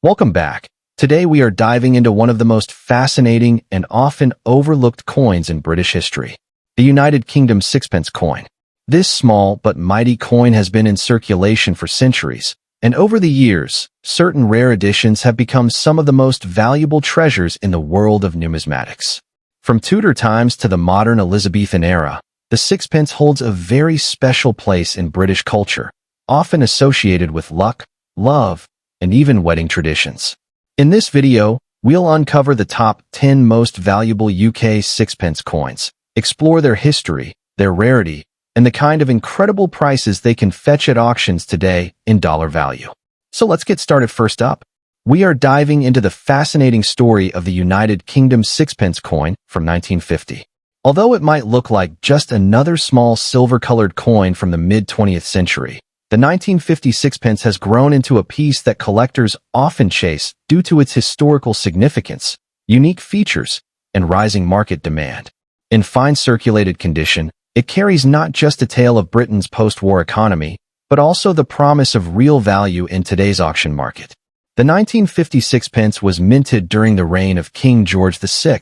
Welcome back. Today we are diving into one of the most fascinating and often overlooked coins in British history, the United Kingdom sixpence coin. This small but mighty coin has been in circulation for centuries, and over the years, certain rare editions have become some of the most valuable treasures in the world of numismatics. From Tudor times to the modern Elizabethan era, the sixpence holds a very special place in British culture, often associated with luck, love, and even wedding traditions. In this video, we'll uncover the top 10 most valuable UK sixpence coins, explore their history, their rarity, and the kind of incredible prices they can fetch at auctions today in dollar value. So let's get started. First up, we are diving into the fascinating story of the United Kingdom sixpence coin from 1950. Although it might look like just another small silver-colored coin from the mid-20th century, the 1950 sixpence has grown into a piece that collectors often chase due to its historical significance, unique features, and rising market demand. In fine circulated condition, it carries not just a tale of Britain's post-war economy, but also the promise of real value in today's auction market. The 1950 sixpence was minted during the reign of King George VI,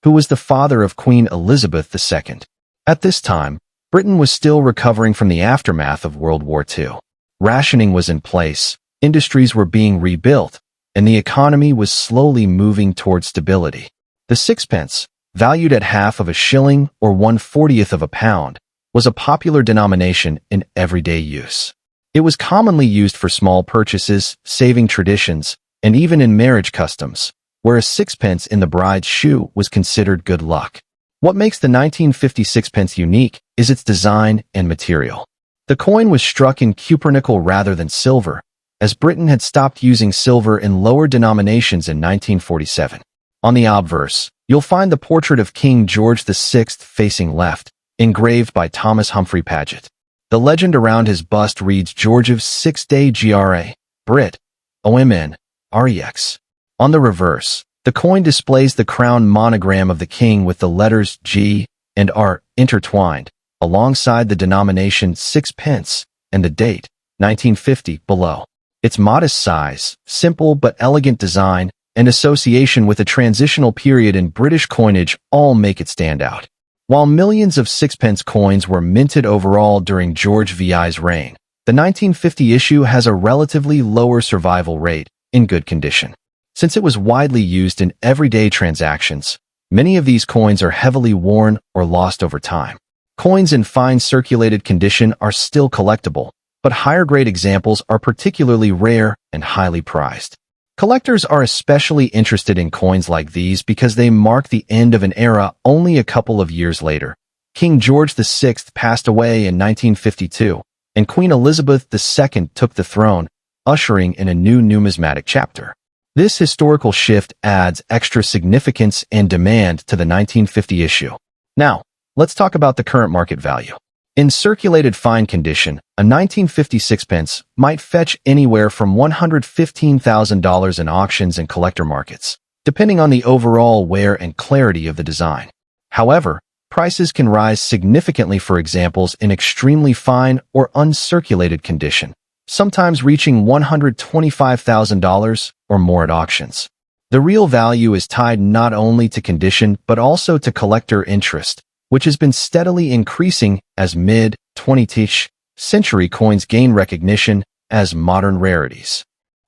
who was the father of Queen Elizabeth II. At this time, Britain was still recovering from the aftermath of World War II. Rationing was in place, industries were being rebuilt, and the economy was slowly moving toward stability. The sixpence, valued at half of a shilling or 1/40th of a pound, was a popular denomination in everyday use. It was commonly used for small purchases, saving traditions, and even in marriage customs, where a sixpence in the bride's shoe was considered good luck. What makes the 1950 sixpence unique is its design and material. The coin was struck in cupronickel rather than silver, as Britain had stopped using silver in lower denominations in 1947. On the obverse, you'll find the portrait of King George VI facing left, engraved by Thomas Humphrey Paget. The legend around his bust reads George's 6-day GRA, Brit, OMN, REX. On the reverse, the coin displays the crown monogram of the king with the letters G and R intertwined, alongside the denomination sixpence and the date, 1950, below. Its modest size, simple but elegant design, and association with a transitional period in British coinage all make it stand out. While millions of sixpence coins were minted overall during George VI's reign, the 1950 issue has a relatively lower survival rate, in good condition. Since it was widely used in everyday transactions, many of these coins are heavily worn or lost over time. Coins in fine circulated condition are still collectible, but higher-grade examples are particularly rare and highly prized. Collectors are especially interested in coins like these because they mark the end of an era only a couple of years later. King George VI passed away in 1952, and Queen Elizabeth II took the throne, ushering in a new numismatic chapter. This historical shift adds extra significance and demand to the 1950 issue. Now, let's talk about the current market value. In circulated fine condition, a 1950 sixpence might fetch anywhere from $115,000 in auctions and collector markets, depending on the overall wear and clarity of the design. However, prices can rise significantly for examples in extremely fine or uncirculated condition, sometimes reaching $125,000 or more at auctions. The real value is tied not only to condition but also to collector interest, which has been steadily increasing as mid-20th century coins gain recognition as modern rarities.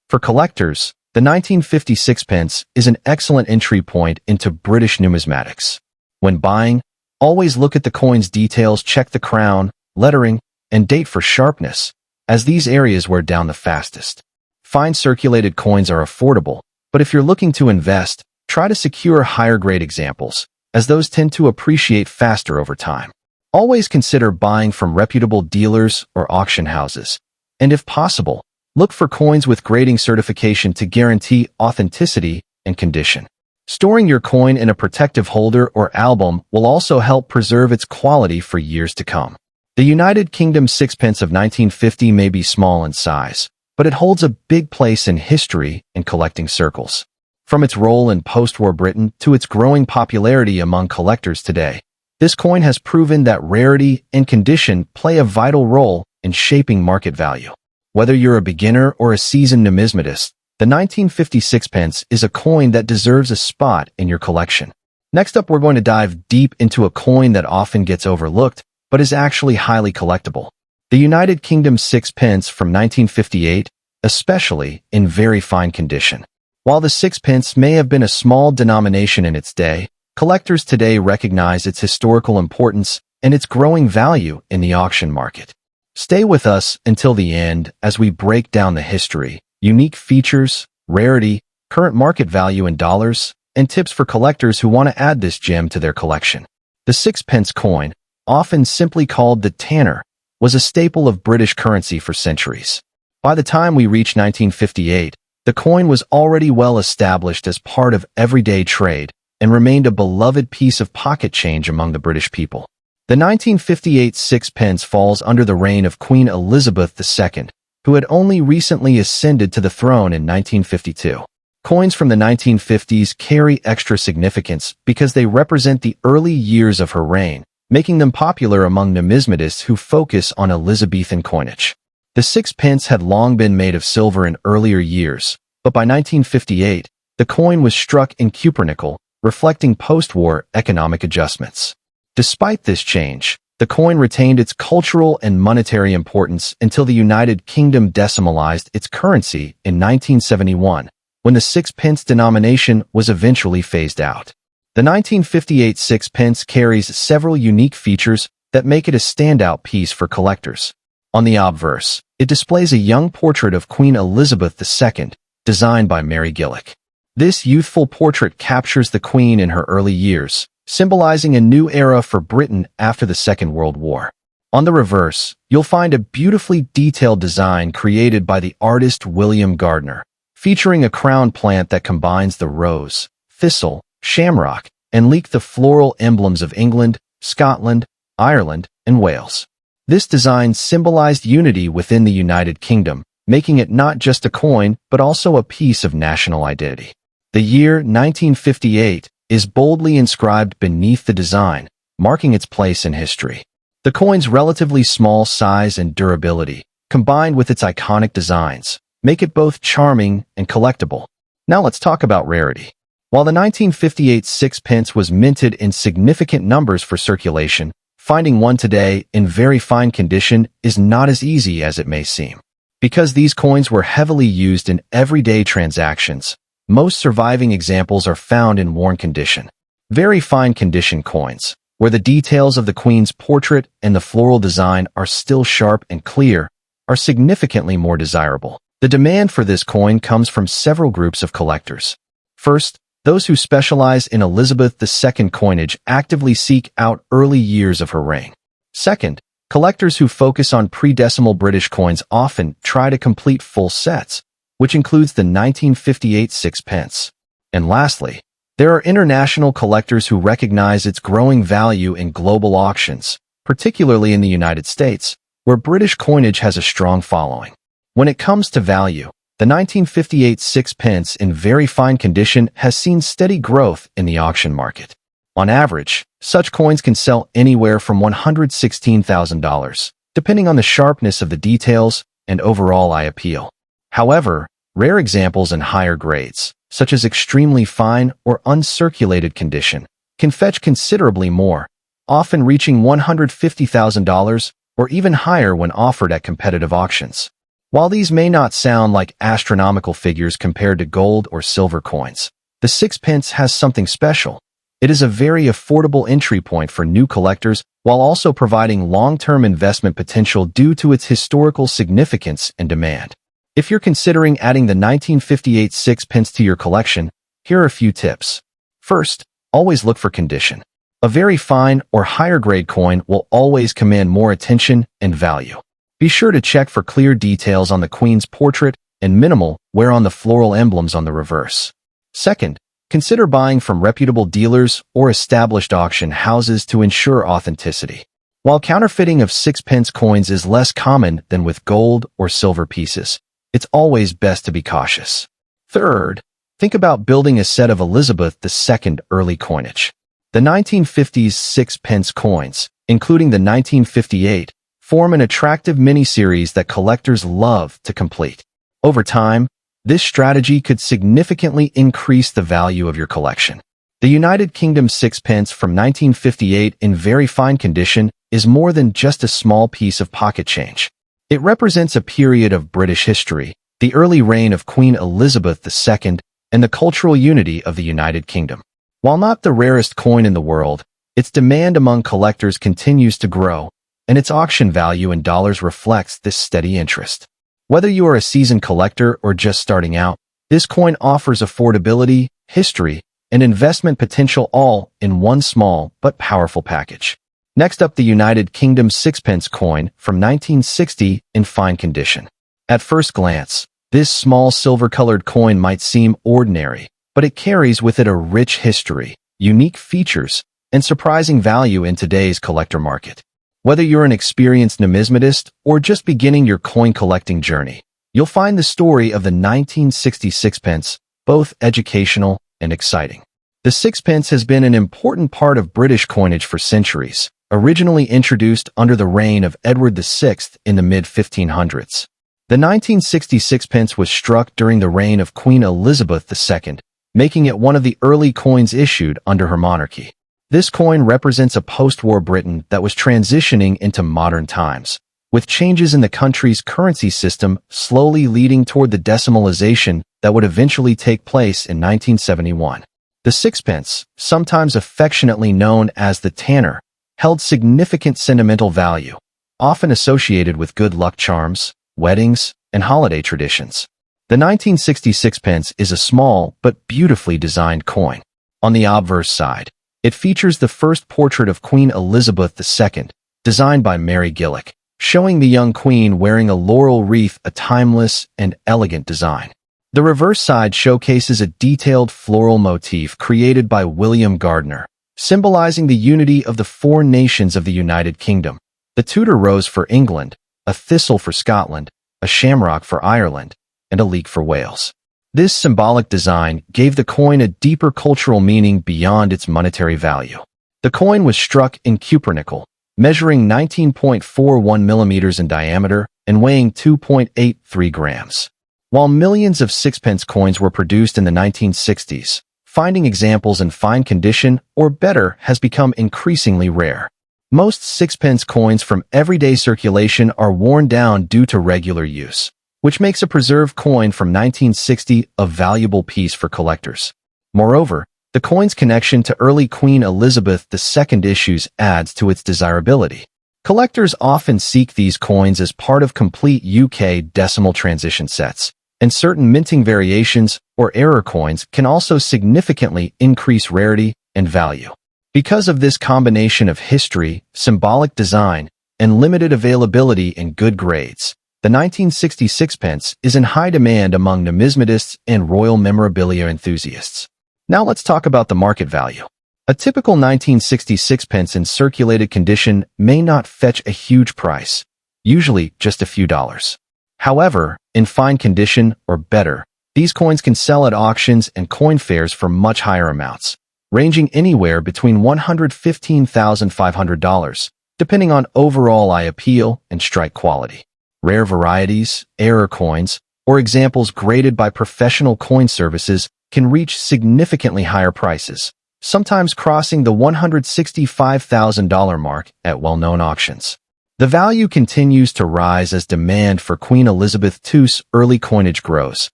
For collectors, the 1950 sixpence is an excellent entry point into British numismatics. When buying, always look at the coin's details, check the crown, lettering, and date for sharpness, as these areas wear down the fastest. Fine circulated coins are affordable, but if you're looking to invest, try to secure higher-grade examples, as those tend to appreciate faster over time. Always consider buying from reputable dealers or auction houses, and if possible, look for coins with grading certification to guarantee authenticity and condition. Storing your coin in a protective holder or album will also help preserve its quality for years to come. The United Kingdom sixpence of 1950 may be small in size, but it holds a big place in history and collecting circles. From its role in post-war Britain to its growing popularity among collectors today, this coin has proven that rarity and condition play a vital role in shaping market value. Whether you're a beginner or a seasoned numismatist, The 1950 sixpence is a coin that deserves a spot in your collection. Next up, we're going to dive deep into a coin that often gets overlooked, but is actually highly collectible. The United Kingdom sixpence from 1958, especially in very fine condition. While the sixpence may have been a small denomination in its day, collectors today recognize its historical importance and its growing value in the auction market. Stay with us until the end as we break down the history, unique features, rarity, current market value in dollars, and tips for collectors who want to add this gem to their collection. The sixpence coin, often simply called the tanner, was a staple of British currency for centuries. By the time we reach 1958, the coin was already well established as part of everyday trade and remained a beloved piece of pocket change among the British people. The 1958 sixpence falls under the reign of Queen Elizabeth II, who had only recently ascended to the throne in 1952. Coins from the 1950s carry extra significance because they represent the early years of her reign, making them popular among numismatists who focus on Elizabethan coinage. The sixpence had long been made of silver in earlier years, but by 1958, the coin was struck in cupronickel, reflecting post-war economic adjustments. Despite this change, the coin retained its cultural and monetary importance until the United Kingdom decimalized its currency in 1971, when the sixpence denomination was eventually phased out. The 1958 sixpence carries several unique features that make it a standout piece for collectors. On the obverse, it displays a young portrait of Queen Elizabeth II, designed by Mary Gillick. This youthful portrait captures the Queen in her early years, symbolizing a new era for Britain after the Second World War. On the reverse, you'll find a beautifully detailed design created by the artist William Gardner, featuring a crown plant that combines the rose, thistle, shamrock, and leek, the floral emblems of England, Scotland, Ireland, and Wales. This design symbolized unity within the United Kingdom, making it not just a coin, but also a piece of national identity. The year 1958 is boldly inscribed beneath the design, marking its place in history. The coin's relatively small size and durability, combined with its iconic designs, make it both charming and collectible. Now let's talk about rarity. While the 1958 sixpence was minted in significant numbers for circulation, finding one today in very fine condition is not as easy as it may seem. Because these coins were heavily used in everyday transactions, most surviving examples are found in worn condition. Very fine condition coins, where the details of the Queen's portrait and the floral design are still sharp and clear, are significantly more desirable. The demand for this coin comes from several groups of collectors. First, those who specialize in Elizabeth II coinage actively seek out early years of her reign. Second, collectors who focus on pre-decimal British coins often try to complete full sets, which includes the 1958 sixpence. And lastly, there are international collectors who recognize its growing value in global auctions, particularly in the United States, where British coinage has a strong following. When it comes to value, the 1958 sixpence in very fine condition has seen steady growth in the auction market. On average, such coins can sell anywhere from $116,000, depending on the sharpness of the details and overall eye appeal. However, rare examples in higher grades, such as extremely fine or uncirculated condition, can fetch considerably more, often reaching $150,000 or even higher when offered at competitive auctions. While these may not sound like astronomical figures compared to gold or silver coins, the sixpence has something special. It is a very affordable entry point for new collectors while also providing long-term investment potential due to its historical significance and demand. If you're considering adding the 1958 sixpence to your collection, here are a few tips. First, always look for condition. A very fine or higher grade coin will always command more attention and value. Be sure to check for clear details on the Queen's portrait and minimal wear on the floral emblems on the reverse. Second, consider buying from reputable dealers or established auction houses to ensure authenticity. While counterfeiting of sixpence coins is less common than with gold or silver pieces, it's always best to be cautious. Third, think about building a set of Elizabeth II early coinage. The 1950s sixpence coins, including the 1958, form an attractive mini-series that collectors love to complete. Over time, This strategy could significantly increase the value of your collection. The United Kingdom sixpence from 1958 in very fine condition is more than just a small piece of pocket change. It represents a period of British history, the early reign of Queen Elizabeth II, and the cultural unity of the United Kingdom. While not the rarest coin in the world, its demand among collectors continues to grow, and its auction value in dollars reflects this steady interest. Whether you are a seasoned collector or just starting out, this coin offers affordability, history, and investment potential all in one small but powerful package. Next up, the United Kingdom sixpence coin from 1960 in fine condition. At first glance, this small silver-colored coin might seem ordinary, but it carries with it a rich history, unique features, and surprising value in today's collector market. Whether you're an experienced numismatist or just beginning your coin collecting journey, you'll find the story of the 1960 sixpence both educational and exciting. The sixpence has been an important part of British coinage for centuries, originally introduced under the reign of Edward VI in the mid-1500s. The 1960 sixpence was struck during the reign of Queen Elizabeth II, making it one of the early coins issued under her monarchy. This coin represents a post-war Britain that was transitioning into modern times, with changes in the country's currency system slowly leading toward the decimalization that would eventually take place in 1971. The sixpence, sometimes affectionately known as the tanner, held significant sentimental value, often associated with good luck charms, weddings, and holiday traditions. The 1960 sixpence is a small but beautifully designed coin. On the obverse side, it features the first portrait of Queen Elizabeth II, designed by Mary Gillick, showing the young queen wearing a laurel wreath, a timeless and elegant design. The reverse side showcases a detailed floral motif created by William Gardner, symbolizing the unity of the four nations of the United Kingdom: the Tudor rose for England, a thistle for Scotland, a shamrock for Ireland, and a leek for Wales. This symbolic design gave the coin a deeper cultural meaning beyond its monetary value. The coin was struck in cupronickel, measuring 19.41 millimeters in diameter and weighing 2.83 grams. While millions of sixpence coins were produced in the 1960s, finding examples in fine condition or better has become increasingly rare. Most sixpence coins from everyday circulation are worn down due to regular use, which makes a preserved coin from 1960 a valuable piece for collectors. Moreover, the coin's connection to early Queen Elizabeth II issues adds to its desirability. Collectors often seek these coins as part of complete UK decimal transition sets, and certain minting variations or error coins can also significantly increase rarity and value. Because of this combination of history, symbolic design, and limited availability in good grades, the 1960 sixpence is in high demand among numismatists and royal memorabilia enthusiasts. Now let's talk about the market value. A typical 1960 sixpence in circulated condition may not fetch a huge price, usually just a few dollars. However, in fine condition or better, these coins can sell at auctions and coin fairs for much higher amounts, ranging anywhere between $115,500, depending on overall eye appeal and strike quality. Rare varieties, error coins, or examples graded by professional coin services can reach significantly higher prices, sometimes crossing the $165,000 mark at well-known auctions. The value continues to rise as demand for Queen Elizabeth II's early coinage grows,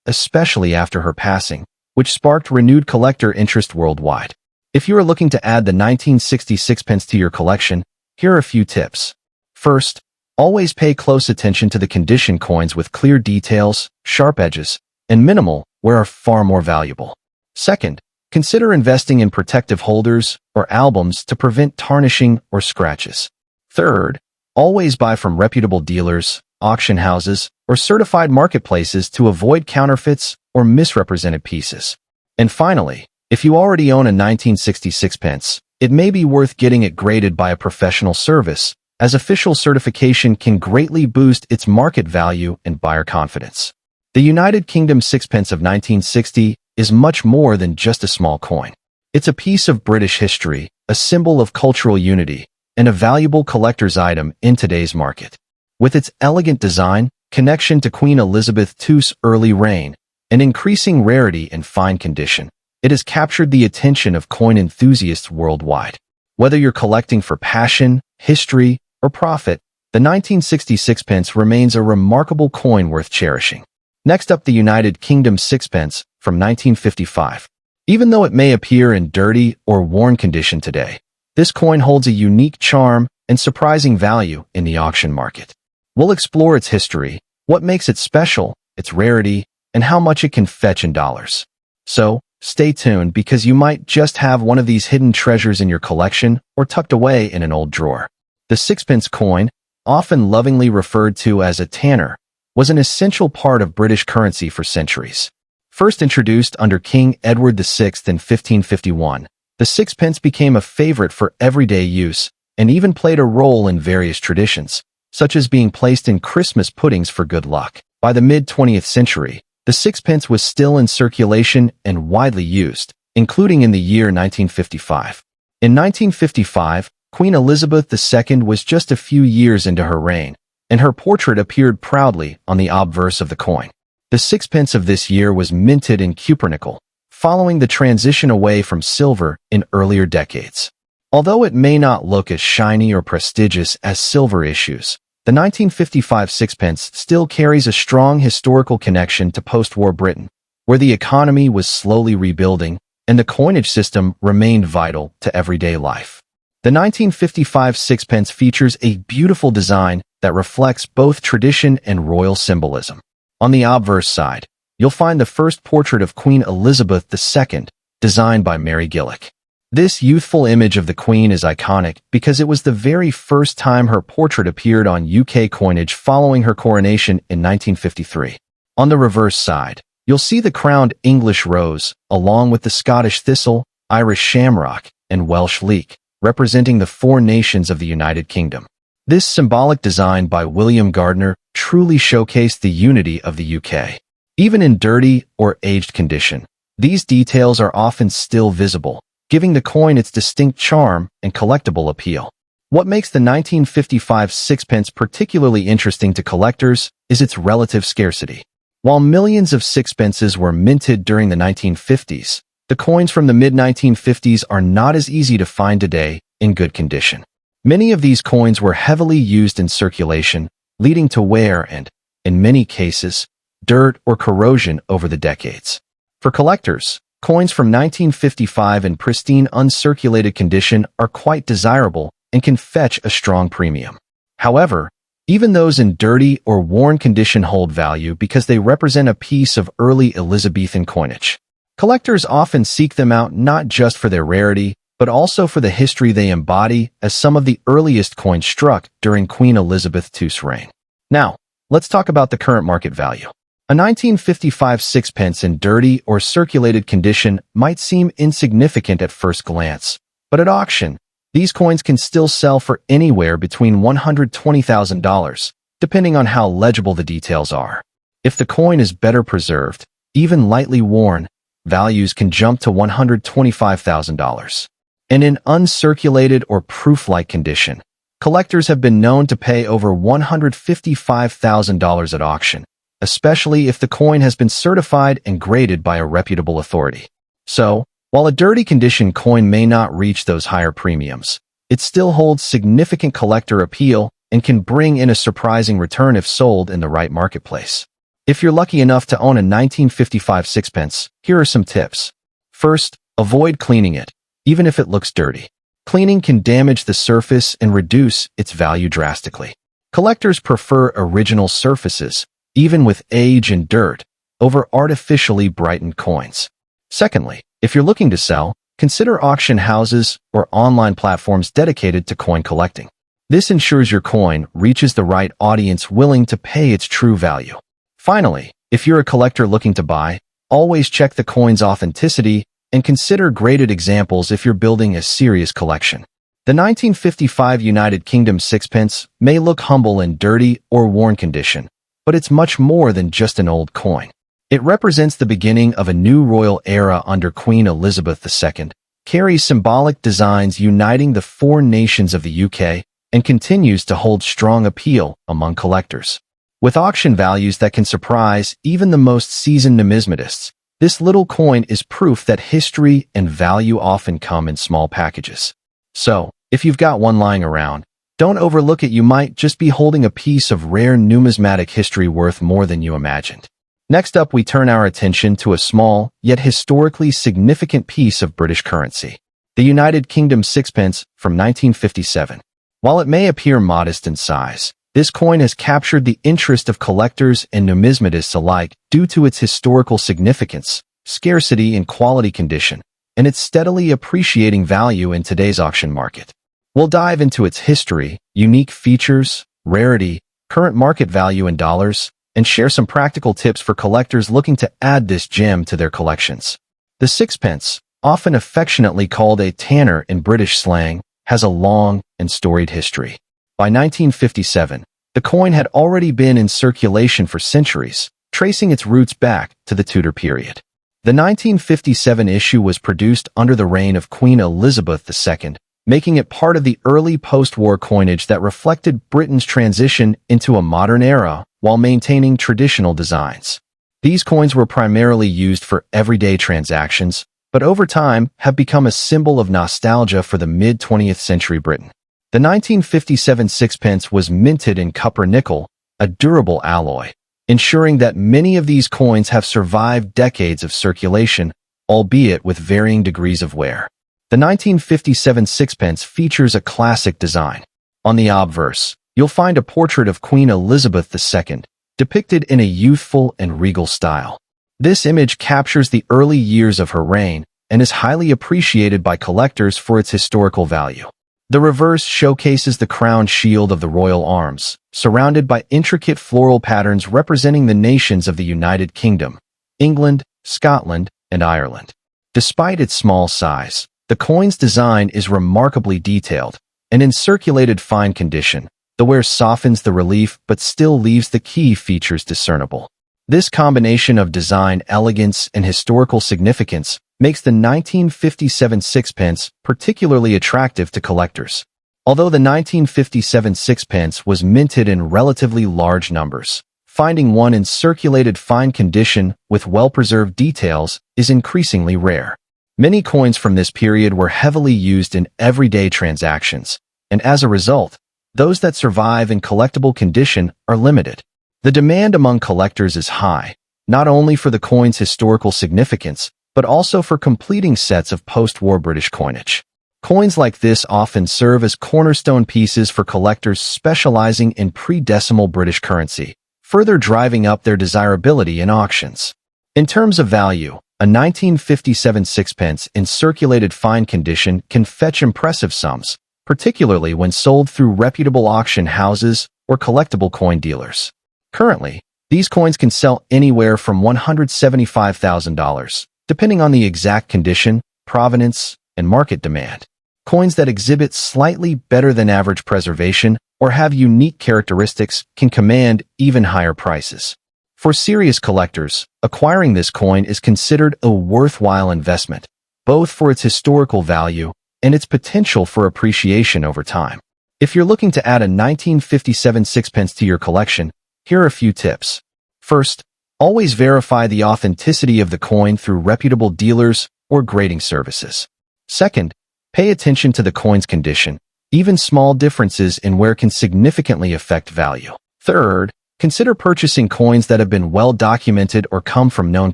especially after her passing, which sparked renewed collector interest worldwide. If you are looking to add the 1960 sixpence to your collection, here are a few tips. First, always pay close attention to the condition. Coins with clear details, sharp edges, and minimal wear are far more valuable. Second, consider investing in protective holders or albums to prevent tarnishing or scratches. Third, always buy from reputable dealers, auction houses, or certified marketplaces to avoid counterfeits or misrepresented pieces. And finally, if you already own a 1960 sixpence, it may be worth getting it graded by a professional service, as official certification can greatly boost its market value and buyer confidence. The United Kingdom sixpence of 1960 is much more than just a small coin. It's a piece of British history, a symbol of cultural unity, and a valuable collector's item in today's market. With its elegant design, connection to Queen Elizabeth II's early reign, and increasing rarity and fine condition, it has captured the attention of coin enthusiasts worldwide. Whether you're collecting for passion, history, or profit, the 1960 sixpence remains a remarkable coin worth cherishing. Next up, the United Kingdom sixpence from 1955. Even though it may appear in dirty or worn condition today, this coin holds a unique charm and surprising value in the auction market. We'll explore its history, what makes it special, its rarity, and how much it can fetch in dollars. So, stay tuned because you might just have one of these hidden treasures in your collection or tucked away in an old drawer. The sixpence coin, often lovingly referred to as a tanner, was an essential part of British currency for centuries. First introduced under King Edward VI in 1551, the sixpence became a favorite for everyday use and even played a role in various traditions, such as being placed in Christmas puddings for good luck. By the mid-20th century, the sixpence was still in circulation and widely used, including in the year 1955. In 1955, Queen Elizabeth II was just a few years into her reign, and her portrait appeared proudly on the obverse of the coin. The sixpence of this year was minted in cupronickel, following the transition away from silver in earlier decades. Although it may not look as shiny or prestigious as silver issues, the 1955 sixpence still carries a strong historical connection to post-war Britain, where the economy was slowly rebuilding and the coinage system remained vital to everyday life. The 1955 sixpence features a beautiful design that reflects both tradition and royal symbolism. On the obverse side, you'll find the first portrait of Queen Elizabeth II, designed by Mary Gillick. This youthful image of the Queen is iconic because it was the very first time her portrait appeared on UK coinage following her coronation in 1953. On the reverse side, you'll see the crowned English rose, along with the Scottish thistle, Irish shamrock, and Welsh leek, representing the four nations of the United Kingdom. This symbolic design by William Gardner truly showcased the unity of the UK. Even in dirty or aged condition, these details are often still visible, giving the coin its distinct charm and collectible appeal. What makes the 1955 sixpence particularly interesting to collectors is its relative scarcity. While millions of sixpences were minted during the 1950s, the coins from the mid-1950s are not as easy to find today in good condition. Many of these coins were heavily used in circulation, leading to wear and, in many cases, dirt or corrosion over the decades. For collectors, coins from 1955 in pristine uncirculated condition are quite desirable and can fetch a strong premium. However, even those in dirty or worn condition hold value because they represent a piece of early Elizabethan coinage. Collectors often seek them out not just for their rarity, but also for the history they embody, as some of the earliest coins struck during Queen Elizabeth II's reign. Now, let's talk about the current market value. A 1955 sixpence in dirty or circulated condition might seem insignificant at first glance, but at auction, these coins can still sell for anywhere between $120,000, depending on how legible the details are. If the coin is better preserved, even lightly worn, values can jump to $125,000. And in uncirculated or proof-like condition, collectors have been known to pay over $155,000 at auction, especially if the coin has been certified and graded by a reputable authority. So, while a dirty condition coin may not reach those higher premiums, it still holds significant collector appeal and can bring in a surprising return if sold in the right marketplace. If you're lucky enough to own a 1955 sixpence, here are some tips. First, avoid cleaning it, even if it looks dirty. Cleaning can damage the surface and reduce its value drastically. Collectors prefer original surfaces, even with age and dirt, over artificially brightened coins. Secondly, if you're looking to sell, consider auction houses or online platforms dedicated to coin collecting. This ensures your coin reaches the right audience willing to pay its true value. Finally, if you're a collector looking to buy, always check the coin's authenticity and consider graded examples if you're building a serious collection. The 1955 United Kingdom sixpence may look humble in dirty or worn condition, but it's much more than just an old coin. It represents the beginning of a new royal era under Queen Elizabeth II, carries symbolic designs uniting the four nations of the UK, and continues to hold strong appeal among collectors. With auction values that can surprise even the most seasoned numismatists, this little coin is proof that history and value often come in small packages. So, if you've got one lying around, don't overlook it. You might just be holding a piece of rare numismatic history worth more than you imagined. Next up, we turn our attention to a small, yet historically significant piece of British currency. The United Kingdom sixpence from 1957. While it may appear modest in size, this coin has captured the interest of collectors and numismatists alike due to its historical significance, scarcity and quality condition, and its steadily appreciating value in today's auction market. We'll dive into its history, unique features, rarity, current market value in dollars, and share some practical tips for collectors looking to add this gem to their collections. The sixpence, often affectionately called a tanner in British slang, has a long and storied history. By 1957, the coin had already been in circulation for centuries, tracing its roots back to the Tudor period. The 1957 issue was produced under the reign of Queen Elizabeth II, making it part of the early post-war coinage that reflected Britain's transition into a modern era while maintaining traditional designs. These coins were primarily used for everyday transactions, but over time have become a symbol of nostalgia for the mid-20th century Britain. The 1957 sixpence was minted in copper nickel, a durable alloy, ensuring that many of these coins have survived decades of circulation, albeit with varying degrees of wear. The 1957 sixpence features a classic design. On the obverse, you'll find a portrait of Queen Elizabeth II, depicted in a youthful and regal style. This image captures the early years of her reign and is highly appreciated by collectors for its historical value. The reverse showcases the crown shield of the royal arms, surrounded by intricate floral patterns representing the nations of the United Kingdom, England, Scotland, and Ireland. Despite its small size, the coin's design is remarkably detailed, and in circulated fine condition. The wear softens the relief but still leaves the key features discernible. This combination of design elegance and historical significance makes the 1957 sixpence particularly attractive to collectors. Although the 1957 sixpence was minted in relatively large numbers, finding one in circulated fine condition with well-preserved details is increasingly rare. Many coins from this period were heavily used in everyday transactions, and as a result, those that survive in collectible condition are limited. The demand among collectors is high, not only for the coin's historical significance, but also for completing sets of post-war British coinage. Coins like this often serve as cornerstone pieces for collectors specializing in pre-decimal British currency, further driving up their desirability in auctions. In terms of value, a 1957 sixpence in circulated fine condition can fetch impressive sums, particularly when sold through reputable auction houses or collectible coin dealers. Currently, these coins can sell anywhere from $175,000, depending on the exact condition, provenance, and market demand. Coins that exhibit slightly better than average preservation or have unique characteristics can command even higher prices. For serious collectors, acquiring this coin is considered a worthwhile investment, both for its historical value and its potential for appreciation over time. If you're looking to add a 1957 sixpence to your collection, here are a few tips. First, always verify the authenticity of the coin through reputable dealers or grading services. Second, pay attention to the coin's condition. Even small differences in wear can significantly affect value. Third, consider purchasing coins that have been well documented or come from known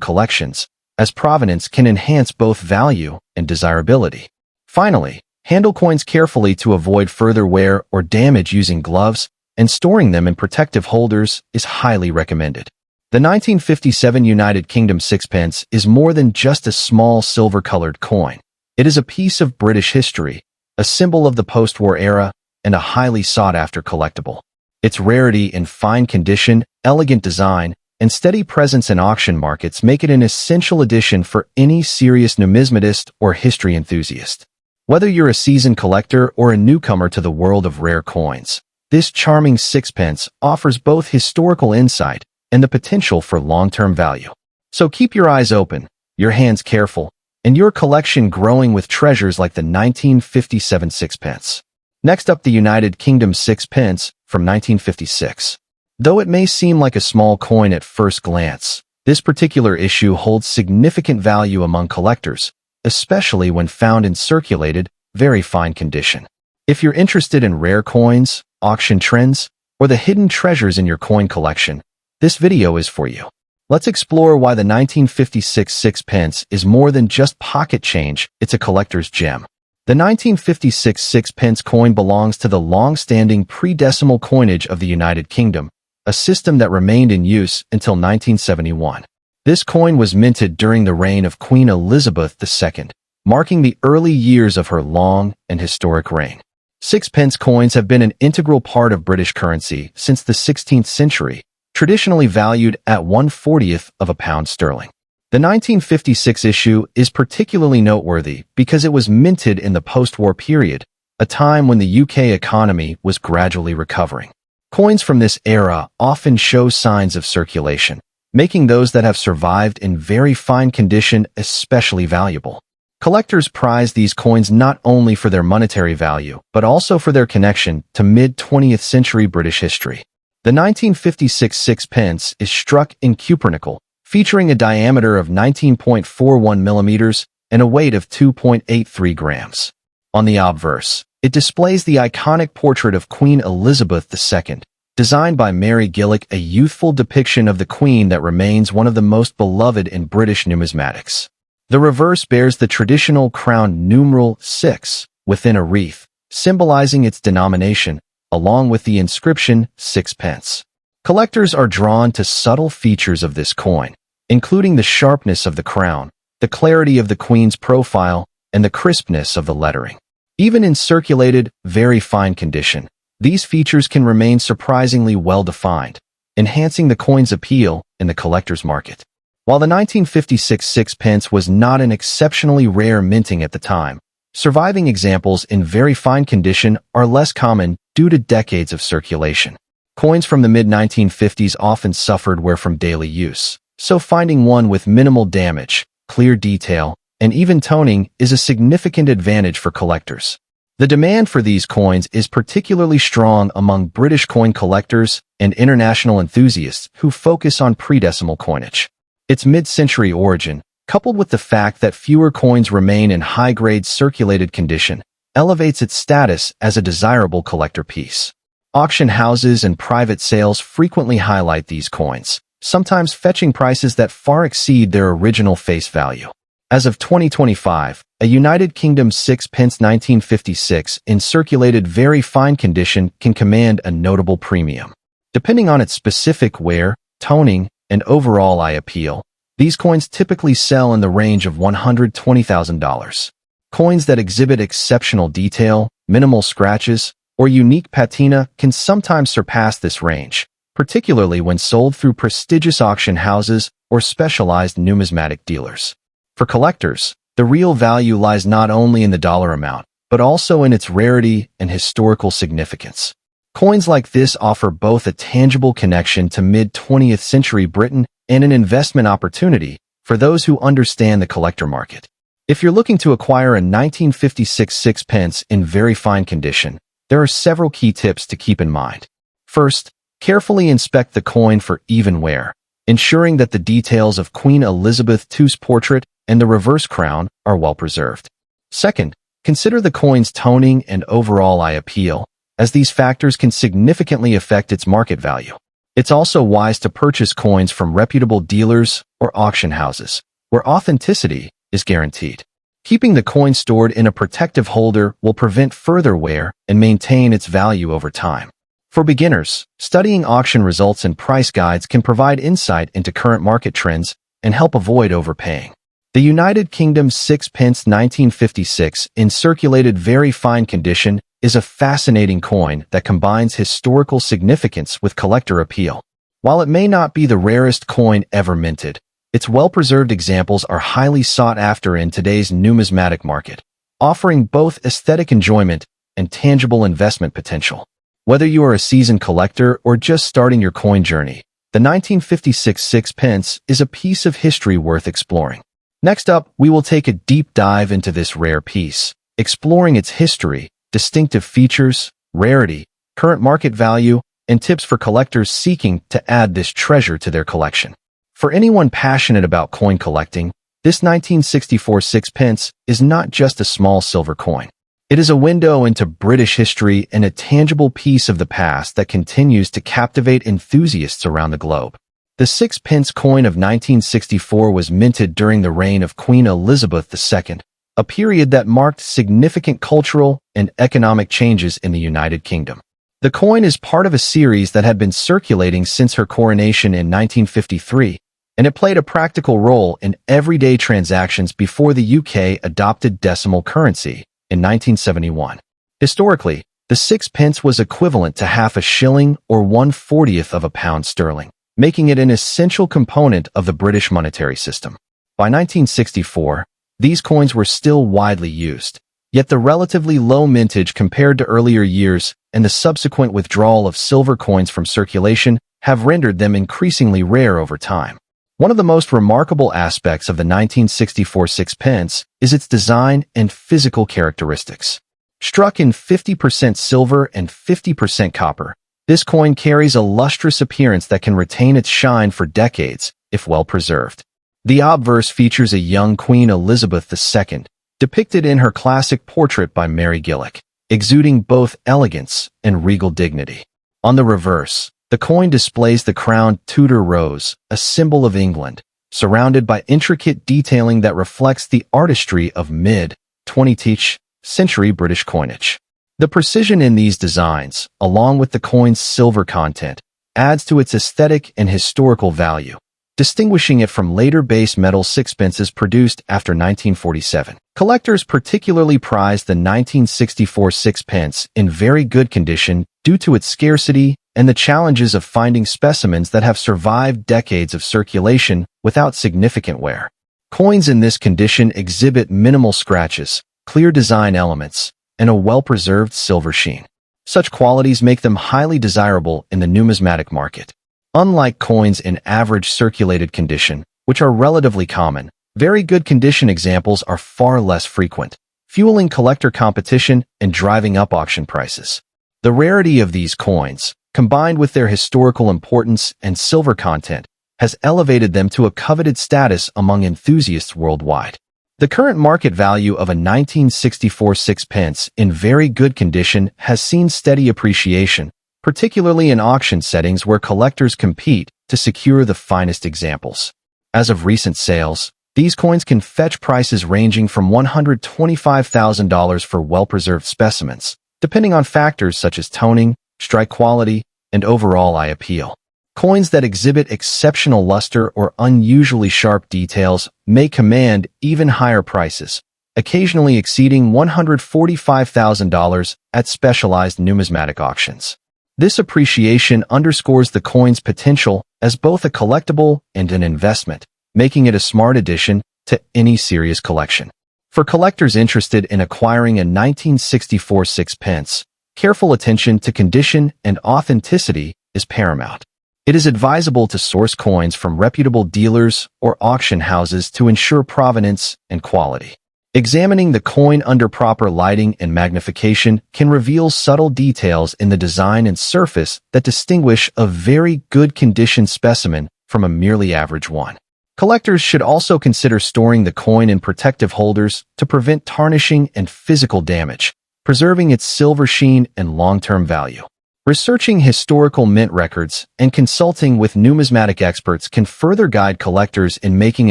collections, as provenance can enhance both value and desirability. Finally, handle coins carefully to avoid further wear or damage using gloves, and storing them in protective holders is highly recommended. The 1957 United Kingdom sixpence is more than just a small silver-colored coin. It is a piece of British history, a symbol of the post-war era, and a highly sought-after collectible. Its rarity in fine condition, elegant design, and steady presence in auction markets make it an essential addition for any serious numismatist or history enthusiast. Whether you're a seasoned collector or a newcomer to the world of rare coins, this charming sixpence offers both historical insight and the potential for long-term value. So keep your eyes open, your hands careful, and your collection growing with treasures like the 1957 sixpence. Next up, the United Kingdom sixpence from 1956. Though it may seem like a small coin at first glance, this particular issue holds significant value among collectors, especially when found in circulated, very fine condition. If you're interested in rare coins, auction trends, or the hidden treasures in your coin collection, this video is for you. Let's explore why the 1956 sixpence is more than just pocket change, it's a collector's gem. The 1956 sixpence coin belongs to the long-standing pre-decimal coinage of the United Kingdom, a system that remained in use until 1971. This coin was minted during the reign of Queen Elizabeth II, marking the early years of her long and historic reign. Sixpence coins have been an integral part of British currency since the 16th century, traditionally valued at 1/40th of a pound sterling. The 1956 issue is particularly noteworthy because it was minted in the post-war period, a time when the UK economy was gradually recovering. Coins from this era often show signs of circulation, making those that have survived in very fine condition especially valuable. Collectors prize these coins not only for their monetary value, but also for their connection to mid-20th century British history. The 1956 sixpence is struck in cupronickel, featuring a diameter of 19.41 millimeters and a weight of 2.83 grams. On the obverse, it displays the iconic portrait of Queen Elizabeth II, designed by Mary Gillick, a youthful depiction of the Queen that remains one of the most beloved in British numismatics. The reverse bears the traditional crown numeral 6 within a wreath, symbolizing its denomination, along with the inscription sixpence. Collectors are drawn to subtle features of this coin, including the sharpness of the crown, the clarity of the Queen's profile, and the crispness of the lettering. Even in circulated, very fine condition, these features can remain surprisingly well-defined, enhancing the coin's appeal in the collector's market. While the 1956 sixpence was not an exceptionally rare minting at the time, surviving examples in very fine condition are less common due to decades of circulation. Coins from the mid-1950s often suffered wear from daily use, so finding one with minimal damage, clear detail, and even toning is a significant advantage for collectors. The demand for these coins is particularly strong among British coin collectors and international enthusiasts who focus on pre-decimal coinage. Its mid-century origin, coupled with the fact that fewer coins remain in high-grade circulated condition, elevates its status as a desirable collector piece. Auction houses and private sales frequently highlight these coins, sometimes fetching prices that far exceed their original face value. As of 2025, a United Kingdom sixpence 1956 in circulated very fine condition can command a notable premium. Depending on its specific wear, toning, and overall eye appeal, these coins typically sell in the range of $120,000. Coins that exhibit exceptional detail, minimal scratches, or unique patina can sometimes surpass this range, particularly when sold through prestigious auction houses or specialized numismatic dealers. For collectors, the real value lies not only in the dollar amount, but also in its rarity and historical significance. Coins like this offer both a tangible connection to mid-20th century Britain and an investment opportunity for those who understand the collector market. If you're looking to acquire a 1956 sixpence in very fine condition, there are several key tips to keep in mind. First, carefully inspect the coin for even wear, ensuring that the details of Queen Elizabeth II's portrait and the reverse crown are well preserved. Second, consider the coin's toning and overall eye appeal, as these factors can significantly affect its market value. It's also wise to purchase coins from reputable dealers or auction houses, where authenticity is guaranteed. Keeping the coin stored in a protective holder will prevent further wear and maintain its value over time. For beginners, studying auction results and price guides can provide insight into current market trends and help avoid overpaying. The United Kingdom's sixpence 1956 in circulated very fine condition is a fascinating coin that combines historical significance with collector appeal. While it may not be the rarest coin ever minted, its well-preserved examples are highly sought after in today's numismatic market, offering both aesthetic enjoyment and tangible investment potential. Whether you are a seasoned collector or just starting your coin journey, the 1956 sixpence is a piece of history worth exploring. Next up, we will take a deep dive into this rare piece, exploring its history, distinctive features, rarity, current market value, and tips for collectors seeking to add this treasure to their collection. For anyone passionate about coin collecting, this 1964 sixpence is not just a small silver coin. It is a window into British history and a tangible piece of the past that continues to captivate enthusiasts around the globe. The sixpence coin of 1964 was minted during the reign of Queen Elizabeth II, a period that marked significant cultural and economic changes in the United Kingdom. The coin is part of a series that had been circulating since her coronation in 1953, and it played a practical role in everyday transactions before the UK adopted decimal currency in 1971. Historically, the sixpence was equivalent to half a shilling or 1/40th of a pound sterling, making it an essential component of the British monetary system. By 1964, these coins were still widely used, yet the relatively low mintage compared to earlier years and the subsequent withdrawal of silver coins from circulation have rendered them increasingly rare over time. One of the most remarkable aspects of the 1964 sixpence is its design and physical characteristics. Struck in 50% silver and 50% copper, this coin carries a lustrous appearance that can retain its shine for decades if well preserved. The obverse features a young Queen Elizabeth II, depicted in her classic portrait by Mary Gillick, exuding both elegance and regal dignity. On the reverse, the coin displays the crowned Tudor rose, a symbol of England, surrounded by intricate detailing that reflects the artistry of mid-20th century British coinage. The precision in these designs, along with the coin's silver content, adds to its aesthetic and historical value, distinguishing it from later base metal sixpences produced after 1947. Collectors particularly prize the 1964 sixpence in very good condition due to its scarcity and the challenges of finding specimens that have survived decades of circulation without significant wear. Coins in this condition exhibit minimal scratches, clear design elements, and a well-preserved silver sheen. Such qualities make them highly desirable in the numismatic market. Unlike coins in average circulated condition, which are relatively common, very good condition examples are far less frequent, fueling collector competition and driving up auction prices. The rarity of these coins, combined with their historical importance and silver content, has elevated them to a coveted status among enthusiasts worldwide. The current market value of a 1964 sixpence in very good condition has seen steady appreciation, particularly in auction settings where collectors compete to secure the finest examples. As of recent sales, these coins can fetch prices ranging from $125,000 for well-preserved specimens, depending on factors such as toning, strike quality, and overall eye appeal. Coins that exhibit exceptional luster or unusually sharp details may command even higher prices, occasionally exceeding $145,000 at specialized numismatic auctions. This appreciation underscores the coin's potential as both a collectible and an investment, making it a smart addition to any serious collection. For collectors interested in acquiring a 1964 sixpence, careful attention to condition and authenticity is paramount. It is advisable to source coins from reputable dealers or auction houses to ensure provenance and quality. Examining the coin under proper lighting and magnification can reveal subtle details in the design and surface that distinguish a very good condition specimen from a merely average one. Collectors should also consider storing the coin in protective holders to prevent tarnishing and physical damage, preserving its silver sheen and long-term value. Researching historical mint records and consulting with numismatic experts can further guide collectors in making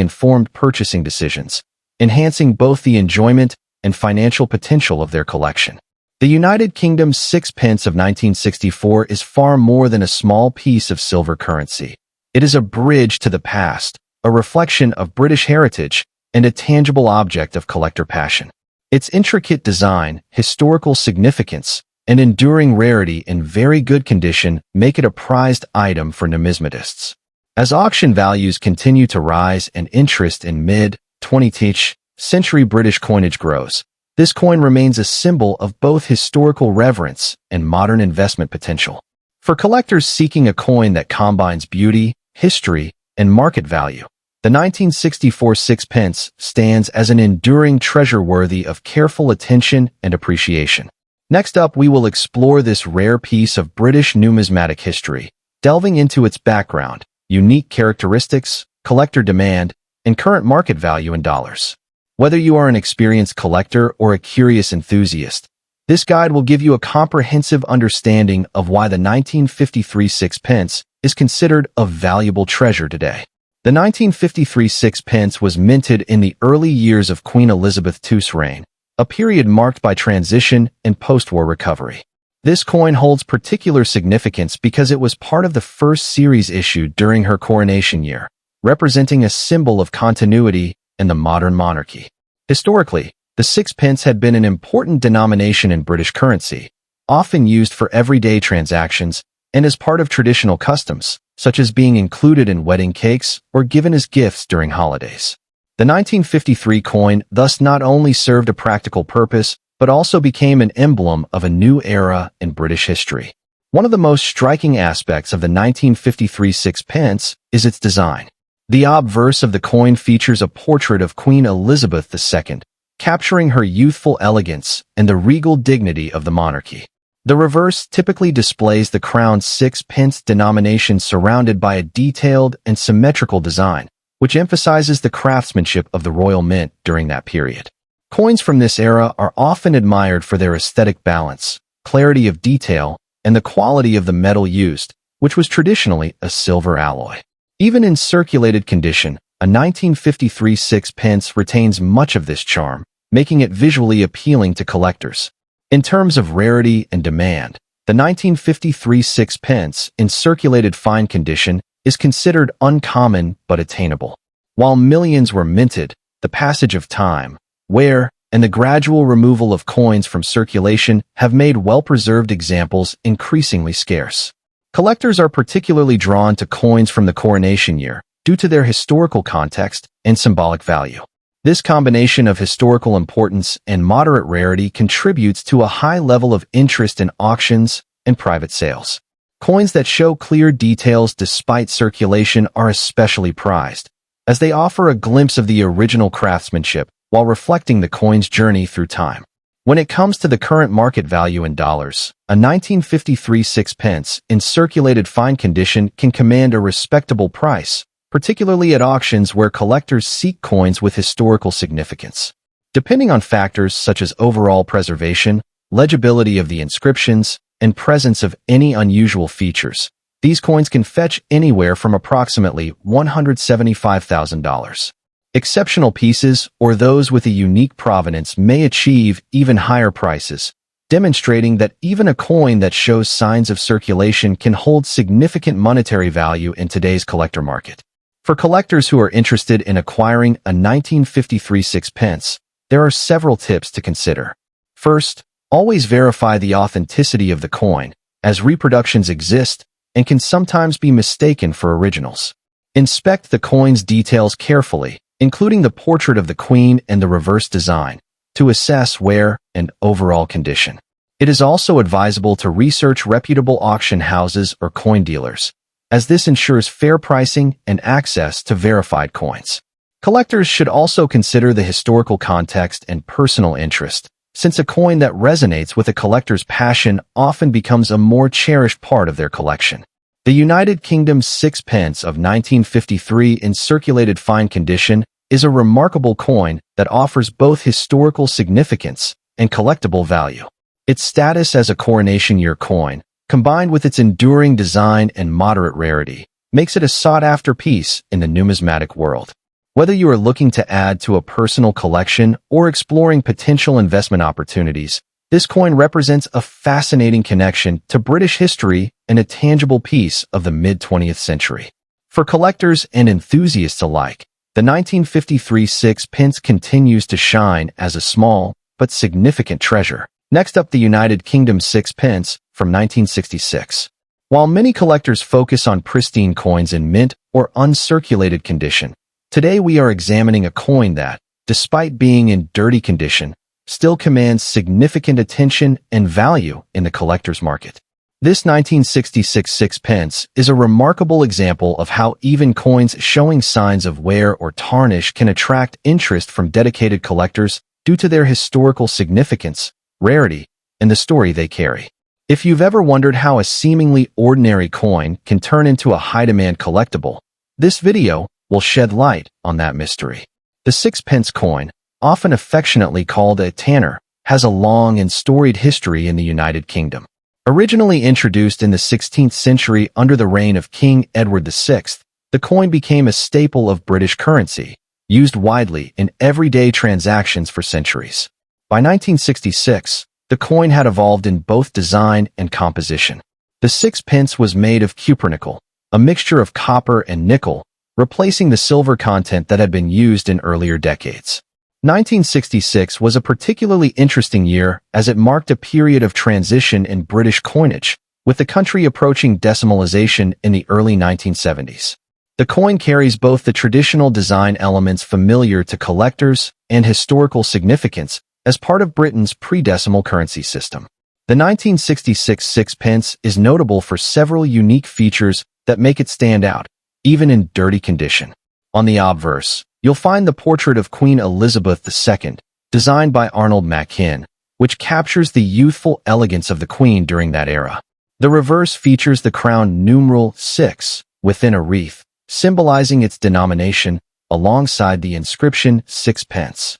informed purchasing decisions, enhancing both the enjoyment and financial potential of their collection. The United Kingdom's sixpence of 1964 is far more than a small piece of silver currency. It is a bridge to the past, a reflection of British heritage, and a tangible object of collector passion. Its intricate design, historical significance, and enduring rarity in very good condition make it a prized item for numismatists. As auction values continue to rise and interest in mid-20th century British coinage grows, this coin remains a symbol of both historical reverence and modern investment potential. For collectors seeking a coin that combines beauty, history, and market value, the 1964 sixpence stands as an enduring treasure worthy of careful attention and appreciation. Next up, we will explore this rare piece of British numismatic history, delving into its background, unique characteristics, collector demand, and current market value in dollars. Whether you are an experienced collector or a curious enthusiast, this guide will give you a comprehensive understanding of why the 1953 sixpence is considered a valuable treasure today. The 1953 sixpence was minted in the early years of Queen Elizabeth II's reign, a period marked by transition and post-war recovery. This coin holds particular significance because it was part of the first series issued during her coronation year, representing a symbol of continuity in the modern monarchy. Historically, the sixpence had been an important denomination in British currency, often used for everyday transactions and as part of traditional customs, such as being included in wedding cakes or given as gifts during holidays. The 1953 coin thus not only served a practical purpose, but also became an emblem of a new era in British history. One of the most striking aspects of the 1953 sixpence is its design. The obverse of the coin features a portrait of Queen Elizabeth II, capturing her youthful elegance and the regal dignity of the monarchy. The reverse typically displays the crown's sixpence denomination surrounded by a detailed and symmetrical design, which emphasizes the craftsmanship of the royal mint during that period. Coins from this era are often admired for their aesthetic balance, clarity of detail, and the quality of the metal used, which was traditionally a silver alloy. Even in circulated condition, a 1953 sixpence retains much of this charm, making it visually appealing to collectors. In terms of rarity and demand, the 1953 sixpence in circulated fine condition is considered uncommon but attainable. While millions were minted, the passage of time, wear, and the gradual removal of coins from circulation have made well-preserved examples increasingly scarce. Collectors are particularly drawn to coins from the coronation year due to their historical context and symbolic value. This combination of historical importance and moderate rarity contributes to a high level of interest in auctions and private sales. Coins that show clear details despite circulation are especially prized, as they offer a glimpse of the original craftsmanship while reflecting the coin's journey through time. When it comes to the current market value in dollars, a 1953 sixpence in circulated fine condition can command a respectable price, particularly at auctions where collectors seek coins with historical significance. Depending on factors such as overall preservation, legibility of the inscriptions, and presence of any unusual features, these coins can fetch anywhere from approximately $175,000. Exceptional pieces, or those with a unique provenance, may achieve even higher prices, demonstrating that even a coin that shows signs of circulation can hold significant monetary value in today's collector market. For collectors who are interested in acquiring a 1953 sixpence, there are several tips to consider. First, always verify the authenticity of the coin, as reproductions exist and can sometimes be mistaken for originals. Inspect the coin's details carefully, including the portrait of the Queen and the reverse design, to assess wear and overall condition. It is also advisable to research reputable auction houses or coin dealers, as this ensures fair pricing and access to verified coins. Collectors should also consider the historical context and personal interest, since a coin that resonates with a collector's passion often becomes a more cherished part of their collection. The United Kingdom's sixpence of 1953 in circulated fine condition is a remarkable coin that offers both historical significance and collectible value. Its status as a coronation year coin, combined with its enduring design and moderate rarity, makes it a sought-after piece in the numismatic world. Whether you are looking to add to a personal collection or exploring potential investment opportunities, this coin represents a fascinating connection to British history and a tangible piece of the mid-20th century. For collectors and enthusiasts alike, the 1953 sixpence continues to shine as a small but significant treasure. Next up, the United Kingdom sixpence from 1966. While many collectors focus on pristine coins in mint or uncirculated condition, today we are examining a coin that, despite being in dirty condition, still commands significant attention and value in the collector's market. This 1966 sixpence is a remarkable example of how even coins showing signs of wear or tarnish can attract interest from dedicated collectors due to their historical significance, rarity, and the story they carry. If you've ever wondered how a seemingly ordinary coin can turn into a high-demand collectible, this video will shed light on that mystery. The sixpence coin, often affectionately called a tanner, has a long and storied history in the United Kingdom. Originally introduced in the 16th century under the reign of King Edward VI, the coin became a staple of British currency, used widely in everyday transactions for centuries. By 1966, the coin had evolved in both design and composition. The sixpence was made of cupronickel, a mixture of copper and nickel, replacing the silver content that had been used in earlier decades. 1966 was a particularly interesting year as it marked a period of transition in British coinage, with the country approaching decimalization in the early 1970s. The coin carries both the traditional design elements familiar to collectors and historical significance as part of Britain's pre-decimal currency system. The 1966 sixpence is notable for several unique features that make it stand out, even in dirty condition. On the obverse, you'll find the portrait of Queen Elizabeth II, designed by Arnold Machin, which captures the youthful elegance of the Queen during that era. The reverse features the crown numeral 6 within a wreath, symbolizing its denomination, alongside the inscription sixpence.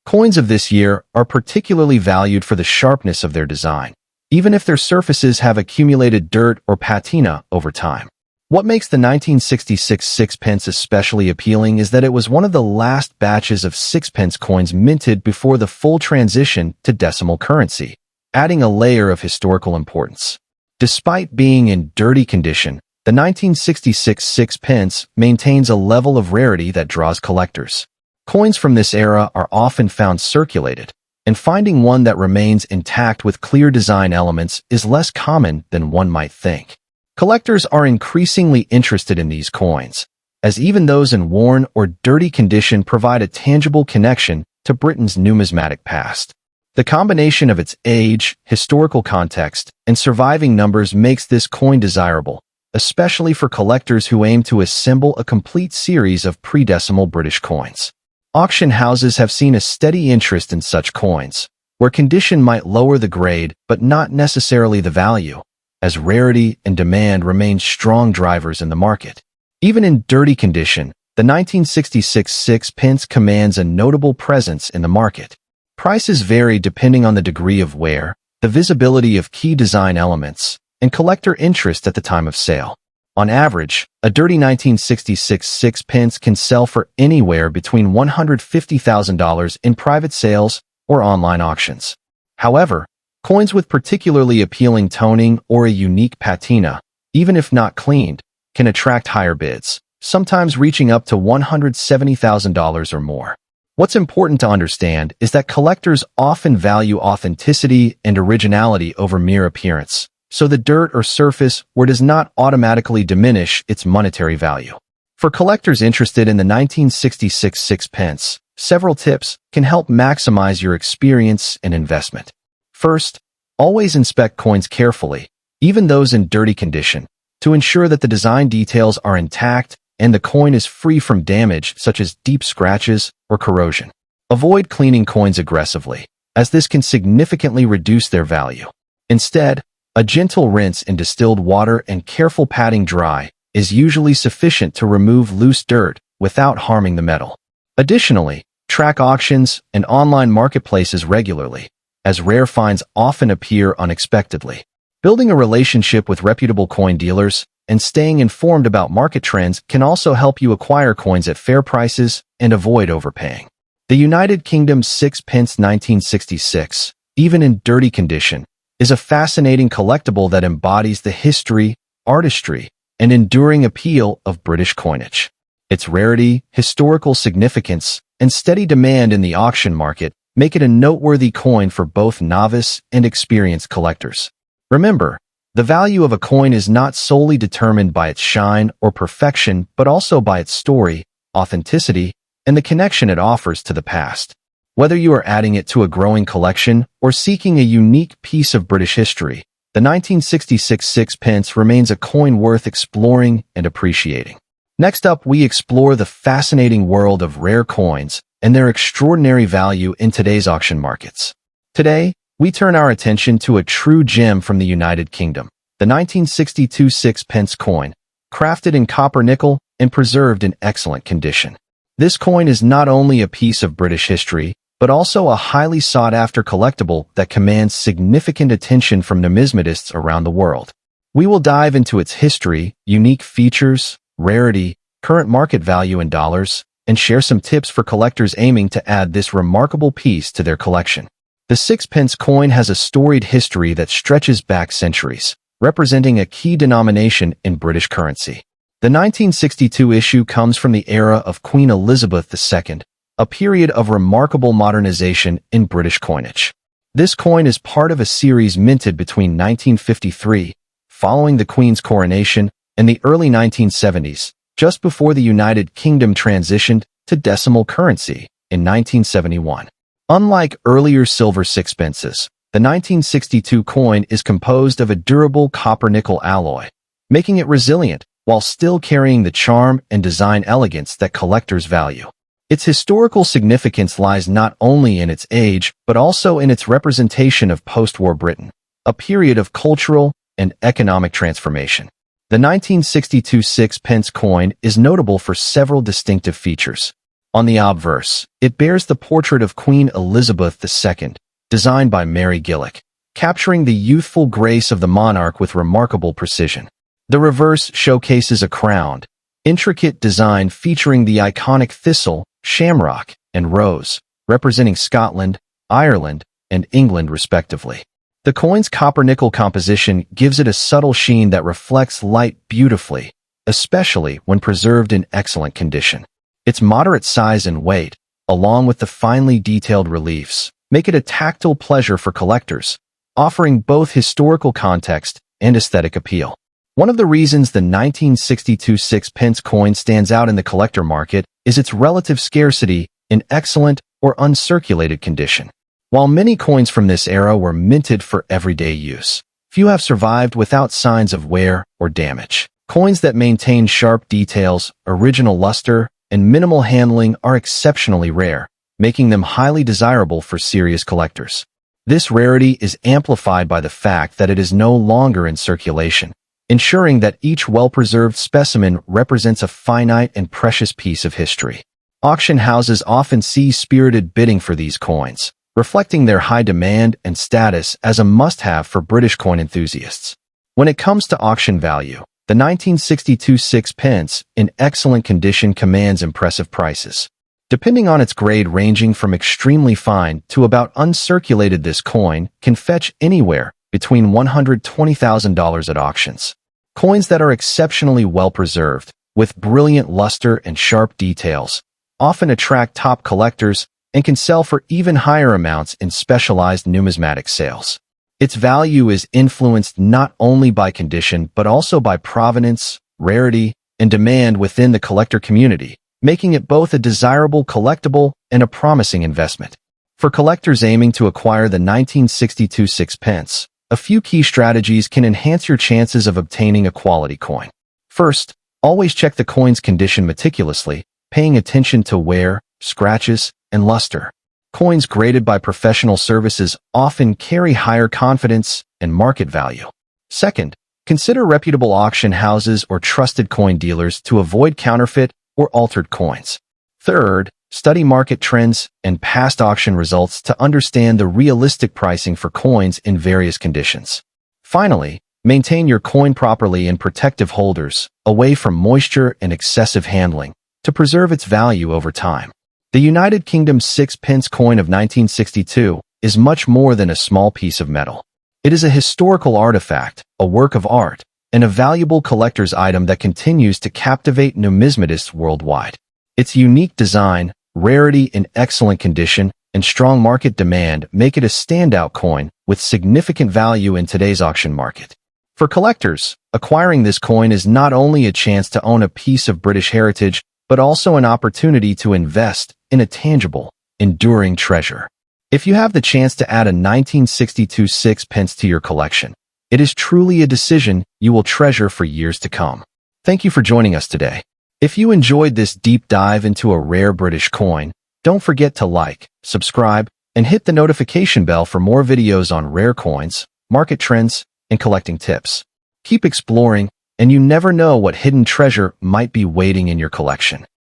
Coins of this year are particularly valued for the sharpness of their design, even if their surfaces have accumulated dirt or patina over time. What makes the 1966 sixpence especially appealing is that it was one of the last batches of sixpence coins minted before the full transition to decimal currency, adding a layer of historical importance. Despite being in dirty condition, the 1966 sixpence maintains a level of rarity that draws collectors. Coins from this era are often found circulated, and finding one that remains intact with clear design elements is less common than one might think. Collectors are increasingly interested in these coins, as even those in worn or dirty condition provide a tangible connection to Britain's numismatic past. The combination of its age, historical context, and surviving numbers makes this coin desirable, especially for collectors who aim to assemble a complete series of pre-decimal British coins. Auction houses have seen a steady interest in such coins, where condition might lower the grade but not necessarily the value, as rarity and demand remain strong drivers in the market. Even in dirty condition, the 1966 sixpence commands a notable presence in the market. Prices vary depending on the degree of wear, the visibility of key design elements, and collector interest at the time of sale. On average, a dirty 1966 sixpence can sell for anywhere between $150,000 in private sales or online auctions. However, coins with particularly appealing toning or a unique patina, even if not cleaned, can attract higher bids, sometimes reaching up to $170,000 or more. What's important to understand is that collectors often value authenticity and originality over mere appearance, so the dirt or surface wear does not automatically diminish its monetary value. For collectors interested in the 1966 sixpence, several tips can help maximize your experience and investment. First, always inspect coins carefully, even those in dirty condition, to ensure that the design details are intact and the coin is free from damage such as deep scratches or corrosion. Avoid cleaning coins aggressively, as this can significantly reduce their value. Instead, a gentle rinse in distilled water and careful patting dry is usually sufficient to remove loose dirt without harming the metal. Additionally, track auctions and online marketplaces regularly, as rare finds often appear unexpectedly. Building a relationship with reputable coin dealers and staying informed about market trends can also help you acquire coins at fair prices and avoid overpaying. The United Kingdom's sixpence 1966, even in dirty condition, is a fascinating collectible that embodies the history, artistry, and enduring appeal of British coinage. Its rarity, historical significance, and steady demand in the auction market make it a noteworthy coin for both novice and experienced collectors. Remember, the value of a coin is not solely determined by its shine or perfection, but also by its story, authenticity, and the connection it offers to the past. Whether you are adding it to a growing collection or seeking a unique piece of British history, the 1966 sixpence remains a coin worth exploring and appreciating. Next up, we explore the fascinating world of rare coins and their extraordinary value in today's auction markets. Today, we turn our attention to a true gem from the United Kingdom, the 1962 sixpence coin, crafted in copper nickel and preserved in excellent condition. This coin is not only a piece of British history, but also a highly sought-after collectible that commands significant attention from numismatists around the world. We will dive into its history, unique features, rarity, current market value in dollars, and share some tips for collectors aiming to add this remarkable piece to their collection. The sixpence coin has a storied history that stretches back centuries, representing a key denomination in British currency. The 1962 issue comes from the era of Queen Elizabeth II, a period of remarkable modernization in British coinage. This coin is part of a series minted between 1953, following the Queen's coronation, and the early 1970s, just before the United Kingdom transitioned to decimal currency in 1971. Unlike earlier silver sixpences, the 1962 coin is composed of a durable copper-nickel alloy, making it resilient while still carrying the charm and design elegance that collectors value. Its historical significance lies not only in its age, but also in its representation of post-war Britain, a period of cultural and economic transformation. The 1962 sixpence coin is notable for several distinctive features. On the obverse, it bears the portrait of Queen Elizabeth II, designed by Mary Gillick, capturing the youthful grace of the monarch with remarkable precision. The reverse showcases a crowned, intricate design featuring the iconic thistle, shamrock, and rose, representing Scotland, Ireland, and England respectively. The coin's copper-nickel composition gives it a subtle sheen that reflects light beautifully, especially when preserved in excellent condition. Its moderate size and weight, along with the finely detailed reliefs, make it a tactile pleasure for collectors, offering both historical context and aesthetic appeal. One of the reasons the 1962 sixpence coin stands out in the collector market is its relative scarcity in excellent or uncirculated condition. While many coins from this era were minted for everyday use, few have survived without signs of wear or damage. Coins that maintain sharp details, original luster, and minimal handling are exceptionally rare, making them highly desirable for serious collectors. This rarity is amplified by the fact that it is no longer in circulation, ensuring that each well-preserved specimen represents a finite and precious piece of history. Auction houses often see spirited bidding for these coins, reflecting their high demand and status as a must-have for British coin enthusiasts. When it comes to auction value, the 1962 sixpence, in excellent condition, commands impressive prices. Depending on its grade ranging from extremely fine to about uncirculated, this coin can fetch anywhere between $120,000 at auctions. Coins that are exceptionally well preserved, with brilliant luster and sharp details, often attract top collectors and can sell for even higher amounts in specialized numismatic sales. Its value is influenced not only by condition but also by provenance, rarity, and demand within the collector community, making it both a desirable collectible and a promising investment. For collectors aiming to acquire the 1962 sixpence, a few key strategies can enhance your chances of obtaining a quality coin. First, always check the coin's condition meticulously, paying attention to wear, scratches, and luster. Coins graded by professional services often carry higher confidence and market value. Second, consider reputable auction houses or trusted coin dealers to avoid counterfeit or altered coins. Third, study market trends and past auction results to understand the realistic pricing for coins in various conditions. Finally, maintain your coin properly in protective holders, away from moisture and excessive handling, to preserve its value over time. The United Kingdom's sixpence coin of 1962 is much more than a small piece of metal. It is a historical artifact, a work of art, and a valuable collector's item that continues to captivate numismatists worldwide. Its unique design, rarity in excellent condition, and strong market demand make it a standout coin with significant value in today's auction market. For collectors, acquiring this coin is not only a chance to own a piece of British heritage, but also an opportunity to invest in a tangible, enduring treasure. If you have the chance to add a 1962 sixpence to your collection, it is truly a decision you will treasure for years to come. Thank you for joining us today. If you enjoyed this deep dive into a rare British coin, don't forget to like, subscribe, and hit the notification bell for more videos on rare coins, market trends, and collecting tips. Keep exploring, and you never know what hidden treasure might be waiting in your collection.